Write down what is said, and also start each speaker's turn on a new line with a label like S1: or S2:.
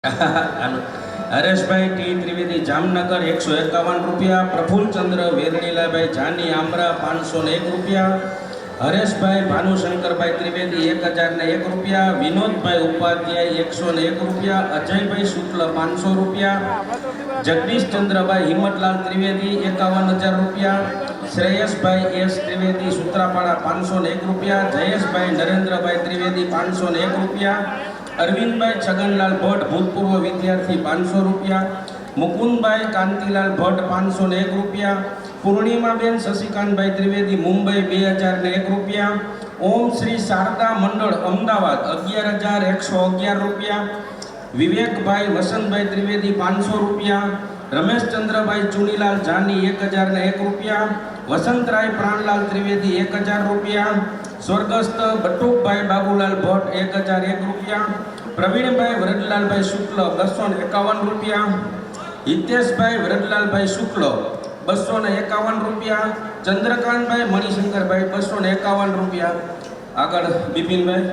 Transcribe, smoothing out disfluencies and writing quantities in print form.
S1: હાલો. Hareshbhai T Trivedi Jamnagar 151 રૂપિયા. પ્રફુલચંદ્ર વેરણીલાભાઈ જાની આમરા 501 રૂપિયા. હરેશભાઈ ભાનુશંકરભાઈ ત્રિવેદી 1001 રૂપિયા. વિનોદભાઈ ઉપાધ્યાય 101 રૂપિયા. અજયભાઈ શુક્લ 500 રૂપિયા. જગદીશચંદ્રભાઈ હિંમતલાલ ત્રિવેદી 51,000 રૂપિયા. શ્રેયસભાઈ એસ ત્રિવેદી સૂત્રાપાડા 501 રૂપિયા. જયેશભાઈ નરેન્દ્રભાઈ ત્રિવેદી 501 રૂપિયા. અરવિંદભાઈ છગનલાલ ભટ્ટ ભૂતપૂર્વ વિદ્યાર્થી 500 રૂપિયા. મુકુંદભાઈ કાંતિલાલ ભટ્ટ 501 રૂપિયા. પૂર્ણિમાબેન શશિકાંતભાઈ ત્રિવેદી મુંબઈ 2001 રૂપિયા. ઓમ શ્રી શારદા મંડળ અમદાવાદ 11,111 રૂપિયા. વિવેકભાઈ વસંતભાઈ ત્રિવેદી 500 રૂપિયા. રમેશચંદ્રભાઈ ચુનીલાલ જાની 1,001 રૂપિયા. વસંતરાય પ્રાણલાલ ત્રિવેદી 1,000 રૂપિયા. સ્વર્ગસ્થ બટુકભાઈ બાબુલાલ ભટ્ટ 1,001 રૂપિયા. પ્રવીણભાઈ વરદલાલભાઈ શુક્લ 251 રૂપિયા. હિતેશભાઈ વરદલાલભાઈ શુક્લ 251 રૂપિયા. ચંદ્રકાંતભાઈ મણિશંકરભાઈ 251 રૂપિયા. આગળ બિપિનભાઈ.